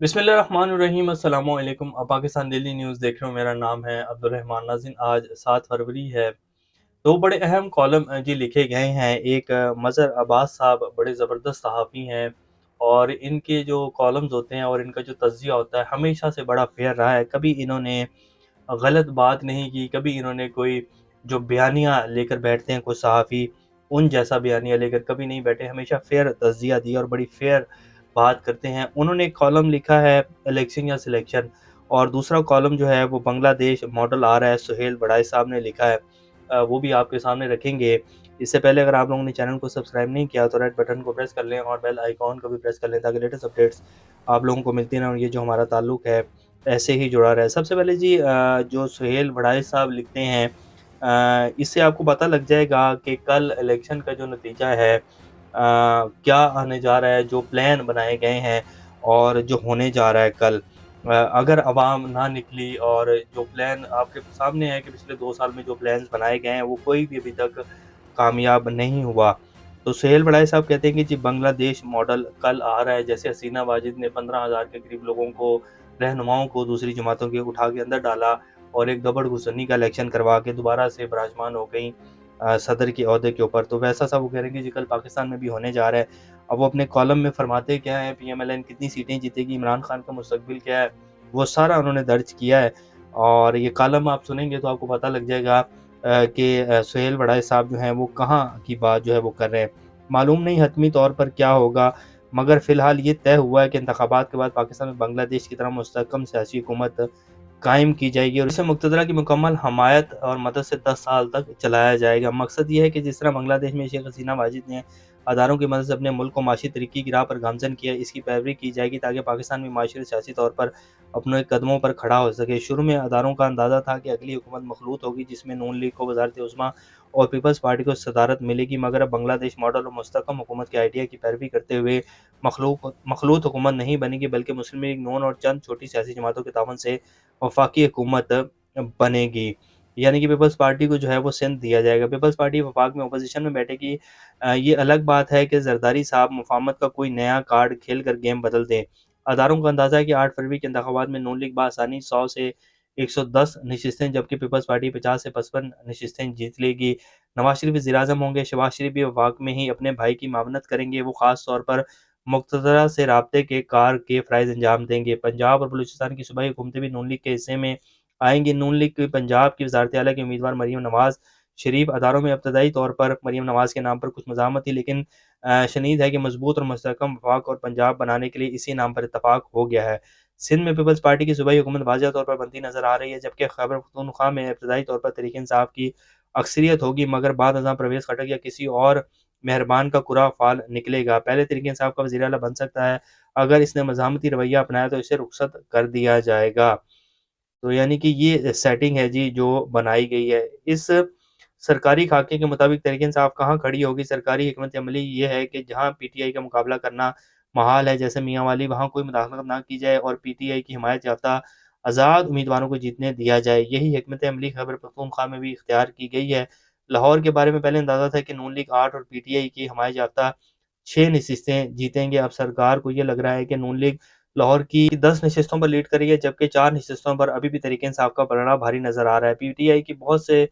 बिस्मिल्लाहिर्रहमानिर्रहीम। अस्सलाम वालेकुम। अब पाकिस्तान डेली न्यूज़ देख रहे हो। मेरा नाम है अब्दुर्रहमान नाज़िन। आज 7 फरवरी है। दो बड़े अहम कॉलम जी लिखे गए हैं। एक मज़हर अब्बास साहब बड़े ज़बरदस्त सहाफ़ी हैं और इनके जो कॉलम्स होते हैं और इनका जो तज़किया होता है हमेशा से बड़ा फेयर रहा है। कभी इन्होंने गलत बात नहीं की, कभी इन्होंने कोई जो बयानियाँ लेकर बैठते हैं कोई सहाफ़ी, उन जैसा बयानिया लेकर कभी नहीं बैठे, हमेशा फेयर तज़किया दिया और बड़ी फेयर बात करते हैं। उन्होंने एक कॉलम लिखा है इलेक्शन या सिलेक्शन, और दूसरा कॉलम जो है वो बांग्लादेश मॉडल आ रहा है, सुहेल बड़ाई साहब ने लिखा है। वो भी आपके सामने रखेंगे। इससे पहले अगर आप लोगों ने चैनल को सब्सक्राइब नहीं किया तो रेड बटन को प्रेस कर लें और बेल आइकॉन को भी प्रेस कर लें ताकि लेटेस्ट अपडेट्स आप लोगों को मिलती रहें और ये जो हमारा ताल्लुक है ऐसे ही जुड़ा रहे। सबसे पहले जी जो सुहेल बड़ाई साहब लिखते हैं, इससे आपको पता लग जाएगा कि कल इलेक्शन का जो नतीजा है क्या आने जा रहा है, जो प्लान बनाए गए हैं और जो होने जा रहा है कल। अगर अवाम ना निकली और जो प्लान आपके सामने है कि पिछले 2 साल में जो प्लान्स बनाए गए हैं वो कोई भी अभी तक कामयाब नहीं हुआ। तो सुहेल बड़ाई साहब कहते हैं कि जी बांग्लादेश मॉडल कल आ रहा है। जैसे हसीना वाजिद ने 15,000 के करीब लोगों को, रहनुमाओं को दूसरी जमातों के उठा के अंदर डाला और एक गबड़ गुसरनी का इलेक्शन करवा के दोबारा से विराजमान हो गई सदर के ओहदे के ऊपर। तो वैसा सा वो कह रहे हैं कि जी कल पाकिस्तान में भी होने जा रहा है। अब वो अपने कॉलम में फरमाते क्या हैं, पीएमएलएन कितनी सीटें जीतेगी, इमरान खान का मुस्तकबिल क्या है, वो सारा उन्होंने दर्ज किया है। और ये कॉलम आप सुनेंगे तो आपको पता लग जाएगा कि सुहेल बड़ाई साहब जो हैं वो कहाँ की बात जो है वो कर रहे हैं। मालूम नहीं हतमी तौर पर क्या होगा, मगर फ़िलहाल ये तय हुआ है कि इंतखाबात के बाद पाकिस्तान में बांग्लादेश की तरह मुस्तहकम सियासी हुकूमत कायम की जाएगी और इसे मुक़तदरा की मुकम्मल हमायत और मदद से 10 साल तक चलाया जाएगा। मकसद ये है कि जिस तरह बांग्लादेश में शेख हसीना वाजिद ने अदारों की मदद से अपने मुल्क को माशी तरक्की की राह पर गामज़न किया, इसकी पैरवी की जाएगी ताकि पाकिस्तान भी माशी और सियासी तौर पर अपने कदमों पर खड़ा हो सके। शुरू में अदारों का अंदाज़ा था कि अगली हुकूमत मखलूत होगी जिसमें नून लीग को वज़ारत-ए-उज़्मा और पीपल्स पार्टी को सदारत मिलेगी, मगर अब बांग्लादेश मॉडल और मुस्तहकम हुकूमत के आइडिया की पैरवी करते हुए मखलूत हुकूमत नहीं बनेगी, बल्कि मुस्लिम लीग नून और चंद छोटी सियासी जमातों के तावन से वफाकी हुकूमत बनेगी। यानी कि पीपल्स पार्टी को जो है वो सिंध दिया जाएगा। पीपल्स पार्टी वफाक में अपोज़िशन में बैठेगी। ये अलग बात है कि ज़रदारी साहब मुफाहमत का कोई नया कार्ड खेल कर गेम बदल दें। अदारों का अंदाज़ा है कि 8 फरवरी के इंतखाबात में नून लीग बआसानी 100 से 110 नशिस्तें, जबकि पीपल्स पार्टी 50 से 55 नशिस्तें जीत लेगी। नवाज़ शरीफ वज़ीर-ए-आज़म होंगे। शहबाज शरीफ भी वफाक में ही अपने भाई की मावनत करेंगे। वो ख़ास तौर पर मुक़तदरा से राब्ते के कार के फ़राइज़ अंजाम देंगे। पंजाब और बलूचिस्तान की सूबाई हुकूमतें भी नून लीग के हिस्से में आएँगी। नून लीग की पंजाब की वज़ारत आला की उम्मीदवार मरीम नवाज़ शरीफ अदारों में इब्तदाई तौर पर मरीम नवाज़ के नाम पर कुछ मज़ामत थी, लेकिन शनीद है कि मज़बूत और मुस्तहकम वफ़ाक और पंजाब बनाने के लिए इसी नाम पर इत्तफ़ाक हो गया है। सिंध में पीपल्स पार्टी की सूबाई हुकूमत वाज़ेह तौर पर बनती नज़र आ रही है, जबकि खैबर पख्तूनख्वा में इब्तदाई तौर पर तहरीक-ए-इंसाफ की अक्सरियत होगी, मगर बाद अज़ां परवेज़ खटक या किसी और मेहरबान का कुरा फ़ाल निकलेगा। पहले तहरीक-ए-इंसाफ का वज़ीर आला बन सकता है। अगर इसने मज़ामती रवैया अपनाया तो इसे रुख़सत कर दिया जाएगा। तो यानी कि ये सेटिंग है जी जो बनाई गई है। इस सरकारी खाके के मुताबिक तहरीक-ए-इंसाफ कहाँ खड़ी होगी? सरकारी हिकमत अमली ये है कि जहाँ पीटीआई का मुकाबला करना महाल है, जैसे मियांवाली, वहाँ कोई मुदाखलत ना की जाए और पीटीआई की हिमायत याफ्ता आज़ाद उम्मीदवारों को जीतने दिया जाए। यही हिकमत अमली खैबर पख्तूनख्वा में भी इख्तियार की गई है। लाहौर के बारे में पहले अंदाज़ा था कि नून लीग 8 और पीटीआई की हिमायत याफ्ता 6 नशिस्तें जीतेंगे। अब सरकार को ये लग रहा है कि नून लीग लाहौर की 10 नशिस्तों पर लीड कर रही है, जबकि 4 नशिस्तों पर अभी भी तहरीक-ए-इंसाफ का पलड़ा भारी नज़र आ रहा है। पीटीआई की बहुत से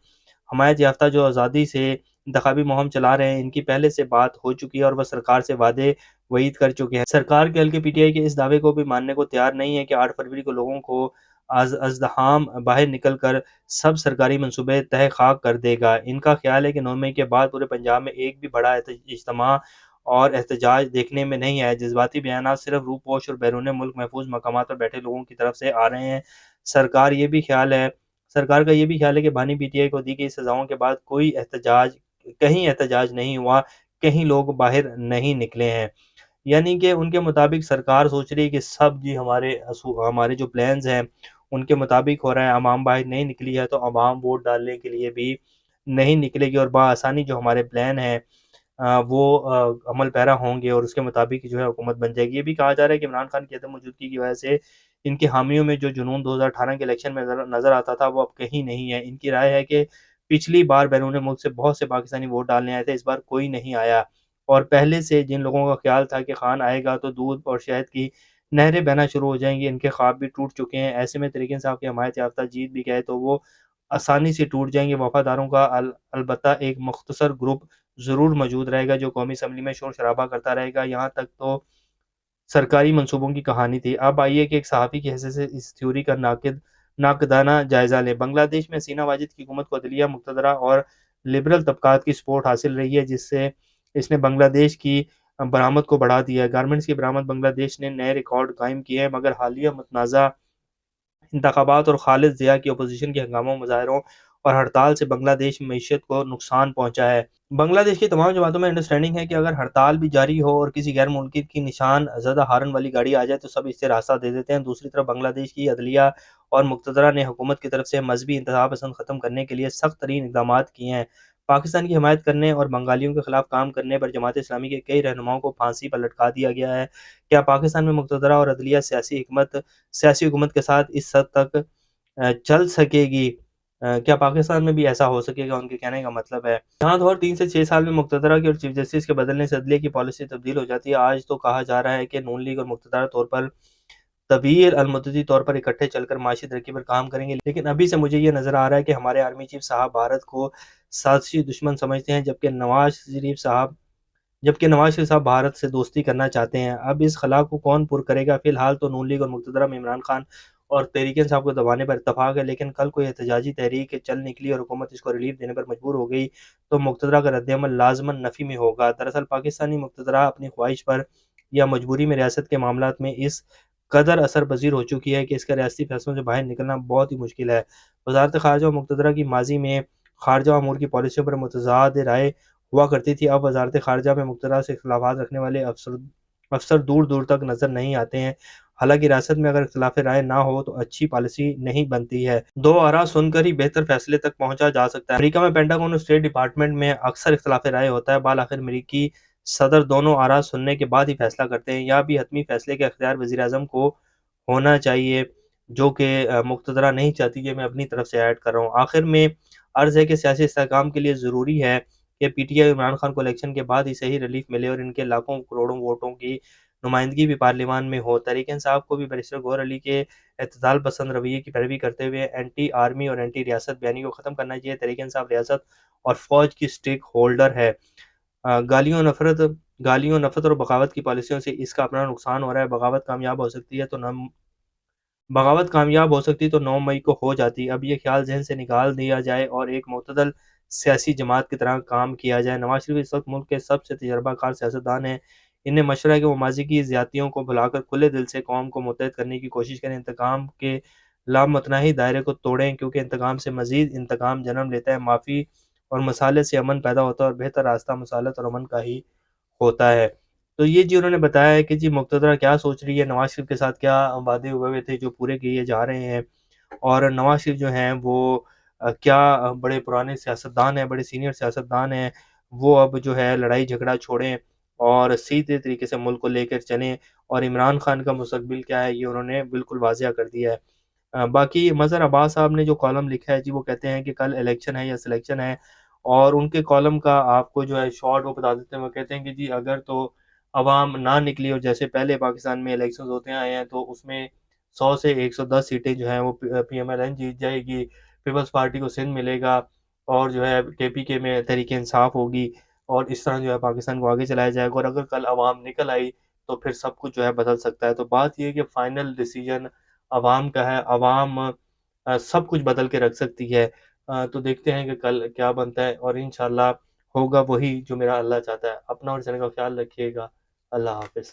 हमायत याफ्ता जो आज़ादी से इंतखाबी मुहिम चला रहे हैं, इनकी पहले से बात हो चुकी है और वह सरकार से वादे वईद कर चुके हैं। सरकार के हल्के पीटीआई के इस दावे को भी मानने को तैयार नहीं है कि 8 फरवरी को लोगों को अज़्दहाम बाहर निकल कर सब सरकारी मंसूबे तहख़ाक कर देगा। इनका ख़्याल है कि 9 मई के बाद पूरे पंजाब में एक भी बड़ा इज्तिमा और एहतजाज देखने में नहीं आया। जज़्बाती बयानात सिर्फ़ रूपोश और बैरून मुल्क महफूज़ मकामात पर बैठे लोगों की तरफ से आ रहे हैं। सरकार ये भी ख़्याल है सरकार का ये भी ख़्याल है कि बानी पीटीआई को दी गई सज़ाओं के बाद कहीं एहतजाज नहीं हुआ, कहीं लोग बाहर नहीं निकले हैं। यानी कि उनके मुताबिक सरकार सोच रही है कि सब जी हमारे जो प्लान्स हैं, उनके मुताबिक हो रहा है। अवाम बाहर नहीं निकली है, तो अवाम वोट डालने के लिए भी नहीं निकलेगी और बआसानी जो हमारे प्लान हैं वो अमल पैरा होंगे और उसके मुताबिक जो है हुकूमत बन जाएगी। ये भी कहा जा रहा है कि इमरान खान की अदम मौजूदगी की वजह से इनके हामियों में जो जुनून 2018 के इलेक्शन में नज़र आता था, वो अब कहीं नहीं है। इनकी राय है कि पिछली बार बैरून मुल्क से बहुत से पाकिस्तानी वोट डालने आए थे, इस बार कोई नहीं आया और पहले से जिन लोगों का ख़्याल था कि खान आएगा तो दूध और शहद की نہریں بہنا شروع ہو جائیں گی، ان کے خواب بھی ٹوٹ چکے ہیں۔ ایسے میں طریق انصاف کی حمایت یافتہ جیت بھی گئے تو وہ آسانی سے ٹوٹ جائیں گے۔ وفاداروں کا البتہ ایک مختصر گروپ ضرور موجود رہے گا جو قومی اسمبلی میں شور شرابہ کرتا رہے گا۔ یہاں تک تو سرکاری منصوبوں کی کہانی تھی۔ اب آئیے کہ ایک صحافی کی حیثیت سے اس تھیوری کا ناقدانہ جائزہ لیں۔ بنگلہ دیش میں حسینہ واجد کی حکومت کو عدلیہ، مقتدرہ اور لبرل طبقات کی سپورٹ حاصل رہی ہے، جس سے اس نے بنگلہ دیش کی برآمد کو بڑھا دیا ہے۔ گارمنٹس کی برآمد بنگلہ دیش نے نئے ریکارڈ قائم کیے ہیں، مگر حالیہ متنازع انتخابات اور خالد ضیاء کی اپوزیشن کے ہنگاموں، مظاہروں اور ہڑتال سے بنگلہ دیش معیشت کو نقصان پہنچا ہے۔ بنگلہ دیش کی تمام جماعتوں میں انڈرسٹینڈنگ ہے کہ اگر ہڑتال بھی جاری ہو اور کسی غیر ملکی کی نشان زدہ ہارن والی گاڑی آ جائے تو سب اس سے راستہ دے دیتے ہیں۔ دوسری طرف بنگلہ دیش کی عدلیہ اور مقتدرہ نے حکومت کی طرف سے مذہبی انتہا پسند ختم کرنے کے لیے سخت ترین اقدامات کیے ہیں۔ پاکستان کی حمایت کرنے اور بنگالیوں کے خلاف کام کرنے پر جماعت اسلامی کے کئی رہنماؤں کو پھانسی پر لٹکا دیا گیا ہے۔ کیا پاکستان میں مقتدرہ اور عدلیہ سیاسی حکومت کے ساتھ اس حد تک چل سکے گی؟ کیا پاکستان میں بھی ایسا ہو سکے گا؟ ان کے کہنے کا مطلب ہے جہاں دور 3 سے 6 سال میں مقتدرہ کی اور چیف جسٹس کے بدلنے سے عدلیہ کی پالیسی تبدیل ہو جاتی ہے۔ آج تو کہا جا رہا ہے کہ نون لیگ اور مقتدرہ طور پر طویل المدتی طور پر اکٹھے چل کر معاشی ترقی پر کام کریں گے، لیکن ابھی سے مجھے یہ نظر آ رہا ہے کہ ہمارے آرمی چیف صاحب بھارت کو سازشی دشمن سمجھتے ہیں، جبکہ نواز شریف صاحب بھارت سے دوستی کرنا چاہتے ہیں۔ اب اس خلا کو کون پر کرے گا؟ فی الحال تو نون لیگ اور مقتدرہ میں عمران خان اور تحریک انصاف کو دبانے پر اتفاق ہے، لیکن کل کوئی احتجاجی تحریک چل نکلی اور حکومت اس کو ریلیف دینے پر مجبور ہو گئی تو مقتدرہ کا رد عمل لازماً نفی میں ہوگا۔ دراصل پاکستانی مقتدرہ اپنی خواہش پر یا مجبوری میں ریاست کے معاملات میں اس قدر اثر پذیر ہو چکی ہے کہ اس کا ریاستی فیصلوں سے باہر نکلنا بہت ہی مشکل ہے۔ وزارت خارجہ و مقتدرہ کی ماضی میں خارجہ امور کی پالیسیوں پر متضاد رائے ہوا کرتی تھی۔ اب وزارت خارجہ میں مقتدرہ سے اختلافات رکھنے والے افسر دور دور تک نظر نہیں آتے ہیں۔ حالانکہ ریاست میں اگر اختلاف رائے نہ ہو تو اچھی پالیسی نہیں بنتی ہے۔ دو آراء سن کر ہی بہتر فیصلے تک پہنچا جا سکتا ہے۔ امریکہ میں پینٹاگون اور اسٹیٹ ڈپارٹمنٹ میں اکثر اختلاف رائے ہوتا ہے۔ بالآخر امریکی صدر دونوں آراء سننے کے بعد ہی فیصلہ کرتے ہیں۔ یا بھی حتمی فیصلے کا اختیار وزیر اعظم کو ہونا چاہیے، جو کہ مقتدرہ نہیں چاہتی کہ میں اپنی طرف سے ایڈ کر رہا ہوں۔ آخر میں عرض ہے کہ سیاسی استحکام کے لیے ضروری ہے کہ P T I Imran Khan کو الیکشن کے بعد ہی صحیح ریلیف ملے اور ان کے لاکھوں کروڑوں ووٹوں کی نمائندگی بھی پارلیمان میں ہو۔ تحریک انصاف کو بھی بیرسٹر گوہر علی کے اعتدال پسند رویے کی پیروی کرتے ہوئے اینٹی آرمی اور اینٹی ریاست بیانی کو ختم کرنا چاہیے۔ تحریک انصاف ریاست اور فوج کی سٹیک ہولڈر ہے۔ گالیوں، نفرت اور بغاوت کی پالیسیوں سے اس کا اپنا نقصان ہو رہا ہے۔ بغاوت کامیاب ہو سکتی تو 9 مئی کو ہو جاتی۔ اب یہ خیال ذہن سے نکال دیا جائے اور ایک معتدل سیاسی جماعت کی طرح کام کیا جائے۔ نواز شریف اس وقت ملک کے سب سے تجربہ کار سیاستدان ہیں۔ انہیں مشورہ ہے کہ وہ ماضی کی زیادتیوں کو بھلا کر کھلے دل سے قوم کو متحد کرنے کی کوشش کریں۔ انتقام کے لامتناہی دائرے کو توڑیں، کیونکہ انتقام سے مزید انتقام جنم لیتا ہے۔ معافی اور مصالحت سے امن پیدا ہوتا ہے اور بہتر راستہ مصالحت اور امن کا ہی ہوتا ہے۔ تو یہ جی انہوں نے بتایا ہے کہ جی مقتدرہ کیا سوچ رہی ہے، نواز شریف کے ساتھ کیا وعدے ہوئے تھے جو پورے کیے جا رہے ہیں، اور نواز شریف جو ہیں وہ کیا بڑے پرانے سیاستدان ہیں، بڑے سینئر سیاستدان ہیں، وہ اب جو ہے لڑائی جھگڑا چھوڑیں اور سیدھے طریقے سے ملک کو لے کر چلیں، اور عمران خان کا مستقبل کیا ہے یہ انہوں نے بالکل واضح کر دیا ہے۔ باقی مظہر عباس صاحب نے جو کالم لکھا ہے جی وہ کہتے ہیں کہ کل الیکشن ہے یا سلیکشن ہے، اور ان کے کالم کا آپ کو جو ہے شارٹ وہ بتا دیتے ہیں۔ وہ کہتے ہیں کہ جی اگر تو عوام نہ نکلی اور جیسے پہلے پاکستان میں الیکشنز ہوتے آئے ہیں تو اس میں 100 سے 110 سیٹیں جو ہیں وہ پی ایم ایل این جیت جائے گی، پیپلز پارٹی کو سندھ ملے گا، اور جو ہے کے پی کے میں تحریک انصاف ہوگی، اور اس طرح جو ہے پاکستان کو آگے چلایا جائے گا۔ اور اگر کل عوام نکل آئی تو پھر سب کچھ جو ہے بدل سکتا ہے۔ تو بات یہ ہے کہ فائنل ڈیسیجن عوام کا ہے، عوام سب کچھ بدل کے رکھ سکتی ہے۔ تو دیکھتے ہیں کہ کل کیا بنتا ہے، اور انشاءاللہ ہوگا وہی جو میرا اللہ چاہتا ہے۔ اپنا اور جن کا خیال رکھیے گا۔ اللہ حافظ۔